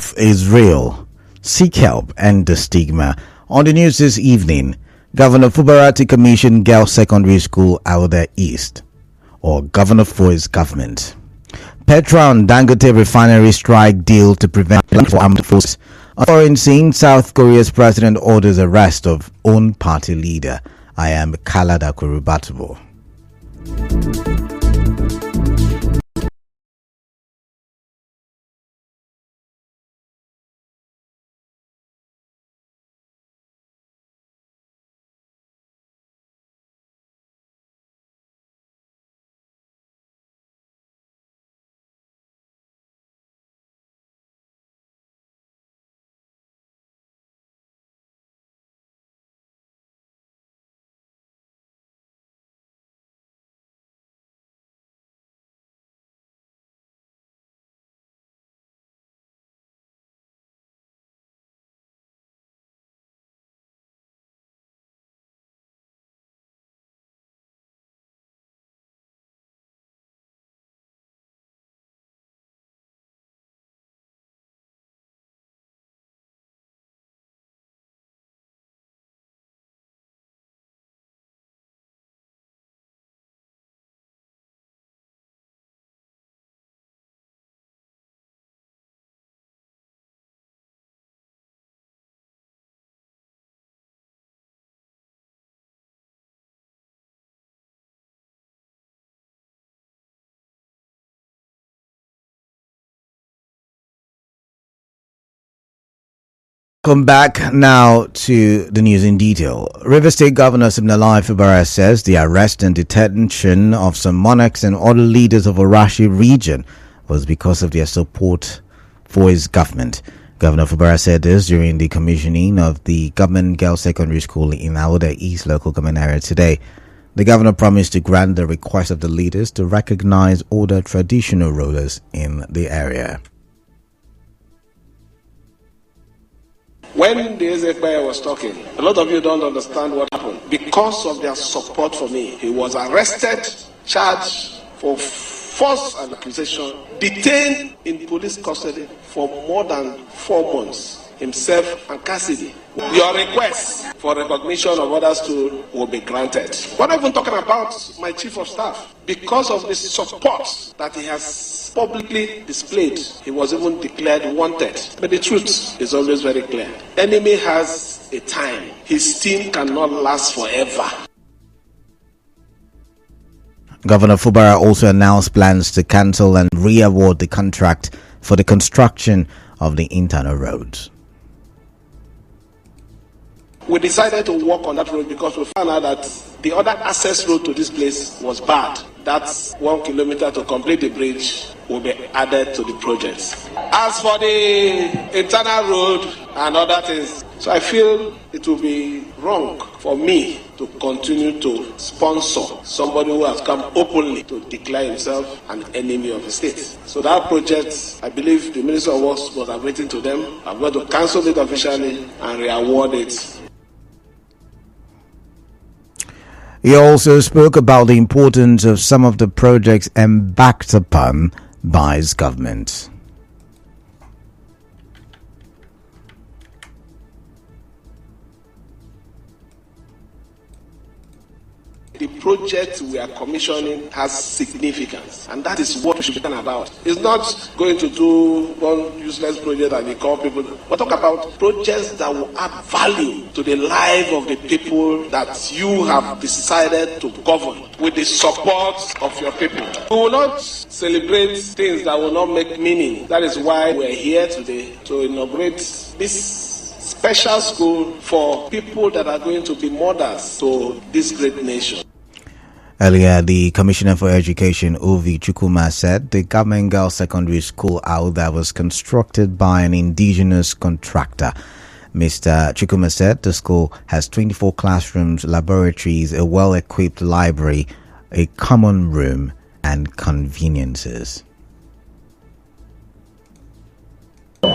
health is real. Seek help and the stigma. On the news this evening, Governor Fubara to commission Girls Secondary School Auda East, or Governor Foy's government. Petra and Dangote refinery strike deal to prevent for armed forces. Foreign scene, South Korea's president orders arrest of own party leader. I am Kalada Kurubatubo. Welcome back now to the news in detail. River State Governor Siminalayi Fubara says the arrest and detention of some monarchs and other leaders of Arashi region was because of their support for his government. Governor Fubara said this during the commissioning of the Government Girls Secondary School in Auda East local government area today. The governor promised to grant the request of the leaders to recognize older traditional rulers in the area. When the SFI was talking, a lot of you don't understand what happened. Because of their support for me, he was arrested, charged for false accusation, detained in police custody for more than 4 months, himself and Cassidy. Your request for recognition of others too will be granted. We're not even talking about my chief of staff. Because of the support that he has publicly displayed, he was even declared wanted. But the truth is always very clear. Enemy has a time. His team cannot last forever. Governor Fubara also announced plans to cancel and re-award the contract for the construction of the internal roads. We decided to work on that road because we found out that the other access road to this place was bad. That's 1 kilometer to complete the bridge will be added to the project. As for the internal road and other things, so I feel it will be wrong for me to continue to sponsor somebody who has come openly to declare himself an enemy of the state. So that project, I believe the Minister of Works was waiting to them. I'm going to cancel it officially and re-award it. He also spoke about the importance of some of the projects embarked upon by his government. The project we are commissioning has significance, and that is what we should be talking about. It's not going to do one useless project and we call people. We're talking about projects that will add value to the life of the people that you have decided to govern with the support of your people. We will not celebrate things that will not make meaning. That is why we're here today to inaugurate this special school for people that are going to be mothers to this great nation. Earlier, the Commissioner for Education, Ovi Chukuma, said the Government Girls Secondary School Auda was constructed by an indigenous contractor. Mr. Chukuma said the school has 24 classrooms, laboratories, a well-equipped library, a common room, and conveniences.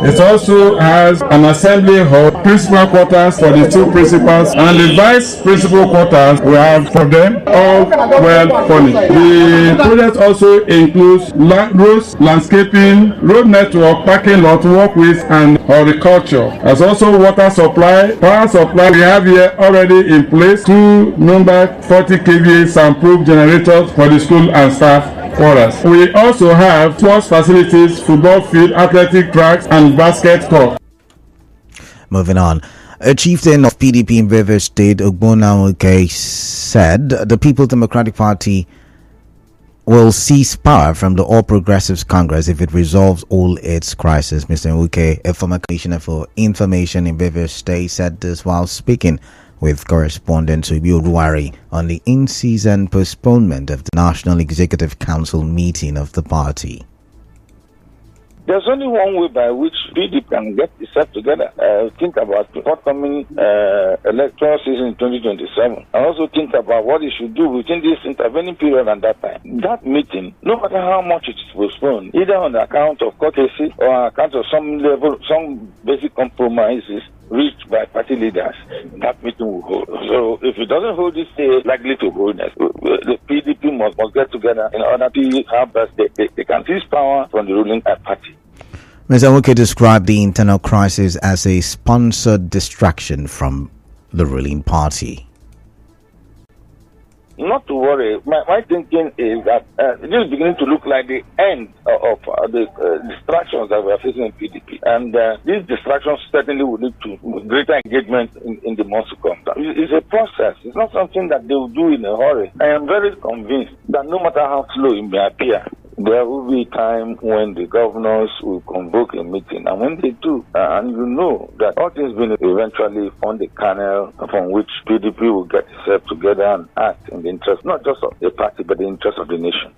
It also has an assembly hall, principal quarters for the two principals, and the vice principal quarters we have for them, all well furnished. The project also includes roads, landscaping, road network, parking lot, walkways, and horticulture. There's also water supply, power supply. We have here already in place 2 number 40 kVA soundproof generators for the school and staff quarters. We also have sports facilities, football field, athletic tracks, and basket court. Moving on. A chieftain of PDP in Rivers State, Ogbonawoke, said the People's Democratic Party will seize power from the All Progressives Congress if it resolves all its crises. Mr. Nwuke, a former commissioner for information in Rivers State, said this while speaking with correspondent Subi Oruwari on the in-season postponement of the National Executive Council meeting of the party. There's only one way by which PDP can get itself together. Think about the forthcoming electoral season in 2027. And also think about what it should do within this intervening period and that time. That meeting, no matter how much it is postponed, either on account of courtesy or on account of some basic compromises reached by party leaders, that meeting will hold. So if it doesn't hold this day, likely to hold next. The PDP must get together in order to have they can seize power from the ruling party. Mr. Nwuke described the internal crisis as a sponsored distraction from the ruling party. Not to worry. My thinking is that this is beginning to look like the end of the distractions that we are facing in PDP. And these distractions certainly will lead to greater engagement in the months to come. It's a process. It's not something that they will do in a hurry. I am very convinced that no matter how slow it may appear, there will be time when the governors will convoke a meeting, and when they do, and you know that all things will eventually form the kernel from which PDP will get itself together and act in the interest not just of the party but the interest of the nation.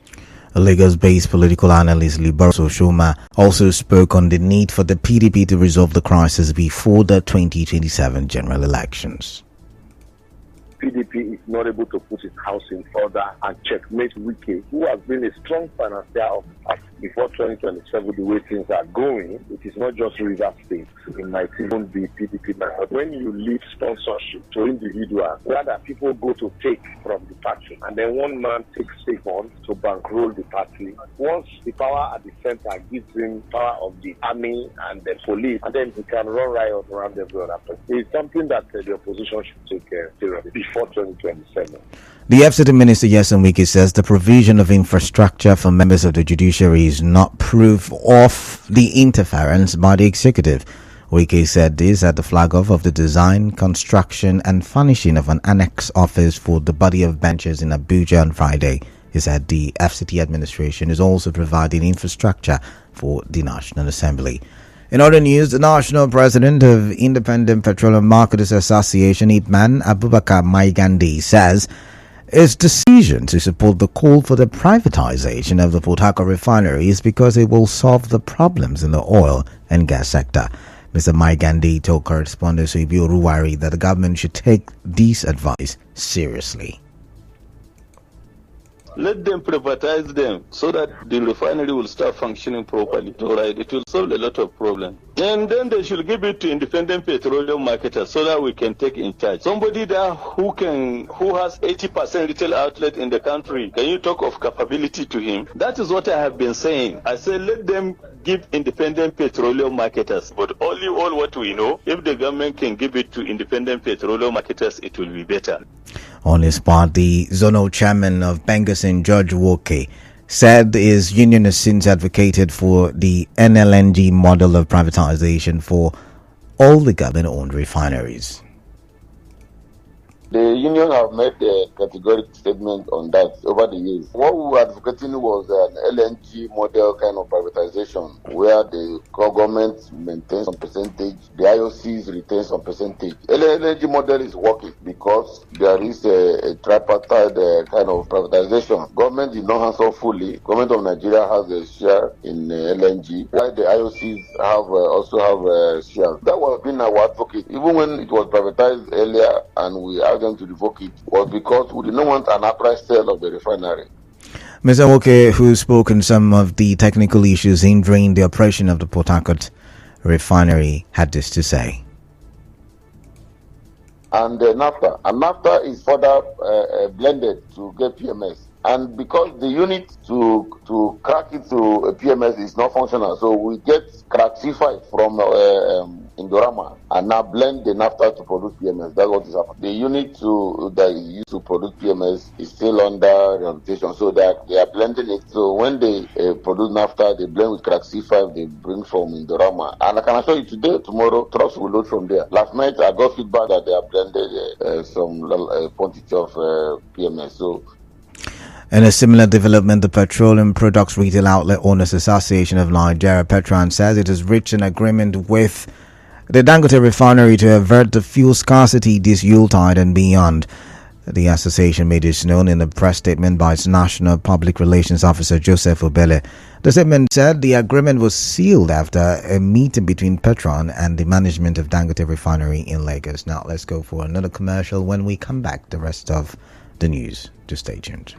A Lagos-based political analyst, Liboros Oshoma, also spoke on the need for the PDP to resolve the crisis before the 2027 general elections. PDP is not able to put its house in order and checkmate Wike, who has been a strong financier of us before 2027, the way things are going. It is not just Rivers State. It might even be PDP. But when you leave sponsorship to individuals, rather people go to take from the party, and then one man takes on to bankroll the party. Once the power at the center gives him power of the army and the police, and then he can run riot around everywhere. It's something that the opposition should take seriously before 2027. The FCT Minister Nyesom Wike says the provision of infrastructure for members of the judiciary is not proof of the interference by the executive. Wike said this at the flag-off of the design, construction and furnishing of an annex office for the body of benches in Abuja on Friday. He said the FCT administration is also providing infrastructure for the National Assembly. In other news, the national president of Independent Petroleum Marketers Association, IPMAN, Abubakar Maigandi, says its decision to support the call for the privatization of the Port Harcourt refinery is because it will solve the problems in the oil and gas sector. Mr. Maigandi told correspondent Subi Oruwari that the government should take this advice seriously. Let them privatize them so that the refinery will start functioning properly. All right, it will solve a lot of problems. And then they should give it to independent petroleum marketers so that we can take in charge. Somebody there who has 80% retail outlet in the country, can you talk of capability to him? That is what I have been saying. I say let them give independent petroleum marketers, but only all what we know, if the government can give it to independent petroleum marketers, it will be better. On his part, the zonal chairman of Bengasin, George Woke, said his union has since advocated for the NLNG model of privatization for all the government-owned refineries. The union have made a categorical statement on that over the years. What we were advocating was an LNG model kind of privatization where the government maintains some percentage, the IOCs retain some percentage. LNG model is working because there is a tripartite kind of privatization. Government did not answer fully. Government of Nigeria has a share in LNG, while the IOCs also have shares. That was been our advocate. Even when it was privatized earlier and we asked them to revoke it, was because we did not want an outright sale of the refinery. Mr. Woke, who spoke on some of the technical issues hindering the operation of the Port Harcourt Refinery had this to say. And NAFTA is further blended to get PMS. And because the unit to crack it to a PMS is not functional, so we get crack C5 from Indorama and now blend the NAFTA to produce PMS. That's what is happening. The unit that is used to produce PMS is still under rehabilitation, so they are blending it. So when they produce NAFTA, they blend with crack C5 they bring from Indorama. And I can assure you today, tomorrow, trucks will load from there. Last night I got feedback that they have blended some quantity of PMS. So. In a similar development, the Petroleum Products Retail Outlet Owners Association of Nigeria, Petron, says it has reached an agreement with the Dangote Refinery to avert the fuel scarcity this Yuletide and beyond. The association made this known in a press statement by its National Public Relations Officer, Joseph Obele. The statement said the agreement was sealed after a meeting between Petron and the management of Dangote Refinery in Lagos. Now, let's go for another commercial. When we come back, the rest of the news. Just stay tuned.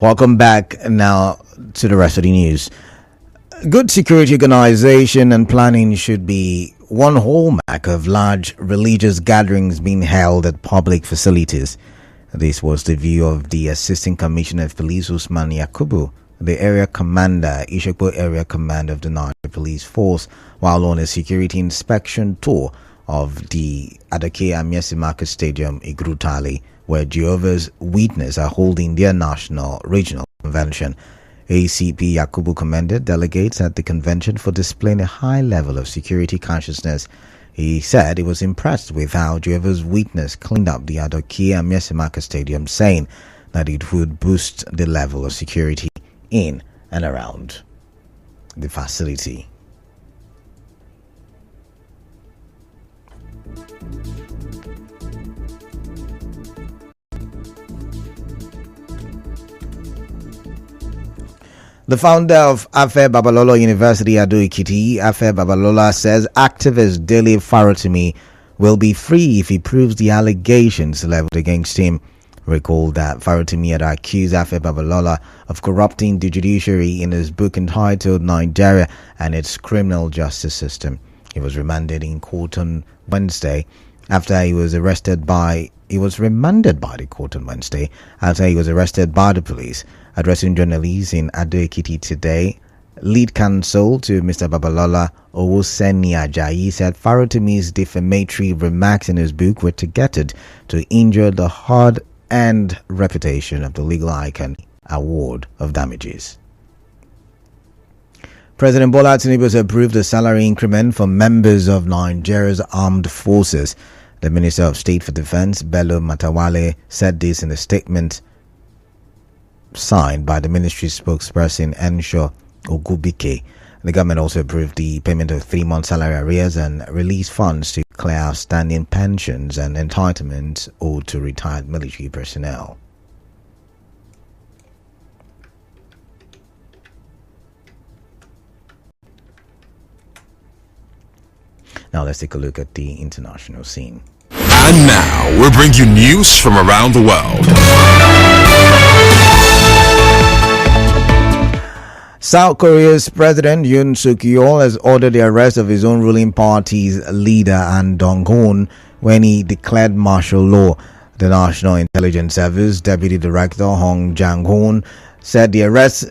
Welcome back now to the rest of the news. Good security organization and planning should be one hallmark of large religious gatherings being held at public facilities. This was the view of the Assistant Commissioner of Police Usman Yakubu, the area commander, Ishokpo Area Command of the Nigeria Police Force, while on a security inspection tour of the Adoke Amiesi Market Stadium, Igrutali, where Jehovah's Witnesses are holding their national regional convention. ACP Yakubu commended delegates at the convention for displaying a high level of security consciousness. He said he was impressed with how Jehovah's Witnesses cleaned up the Adoke Amiesi Market Stadium, saying that it would boost the level of security in and around the facility. The founder of Afe Babalola University, Ado Ekiti, Afe Babalola, says activist Dele Farotimi will be free if he proves the allegations leveled against him. Recall that Farotimi had accused Afe Babalola of corrupting the judiciary in his book entitled Nigeria and Its Criminal Justice System. He was remanded in court on Wednesday after he was remanded by the court on Wednesday after he was arrested by the police. Addressing journalists in Ado Ekiti today, lead counsel to Mr. Babalola, Owoseni Ajayi, said Farotimi's defamatory remarks in his book were targeted to injure the hard-earned reputation of the legal icon. Award of damages. President Bola Tinubu has approved a salary increment for members of Nigeria's armed forces. The Minister of State for Defense, Bello Matawale, said this in a statement signed by the ministry spokesperson Ensho Ogubike. The government also approved the payment of 3-month salary arrears and released funds to clear outstanding pensions and entitlements owed to retired military personnel. Now let's take a look at the international scene. And now we bring you news from around the world. South Korea's President Yoon Suk-yeol has ordered the arrest of his own ruling party's leader An Dong-hoon when he declared martial law. The National Intelligence Service Deputy Director Hong Jang-hoon said the arrest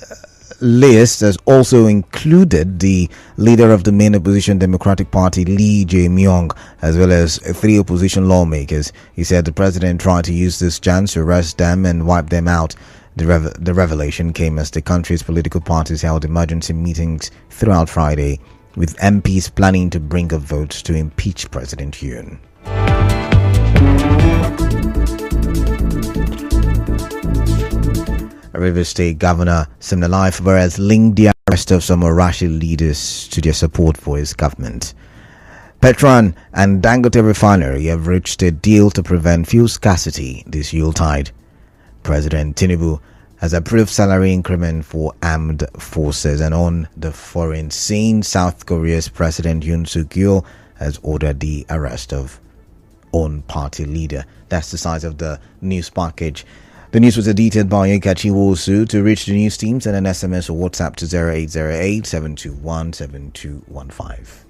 list has also included the leader of the main opposition Democratic Party Lee Jae-myung, as well as 3 opposition lawmakers. He said the president tried to use this chance to arrest them and wipe them out. The revelation came as the country's political parties held emergency meetings throughout Friday, with MPs planning to bring up votes to impeach President Yoon. Rivers State Governor Siminalayi Fubara has linked the arrest of some Arashi leaders to their support for his government. Petron and Dangote Refinery have reached a deal to prevent fuel scarcity this Yuletide. President Tinubu has approved salary increment for armed forces, and on the foreign scene, South Korea's President Yoon Suk-yeol has ordered the arrest of own party leader. That's the size of the news package. The news was edited by Yekachi Wosu. To reach the news team, send an SMS or WhatsApp to 0808-721-7215.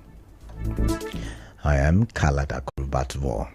I am Kalada Kurubatvo.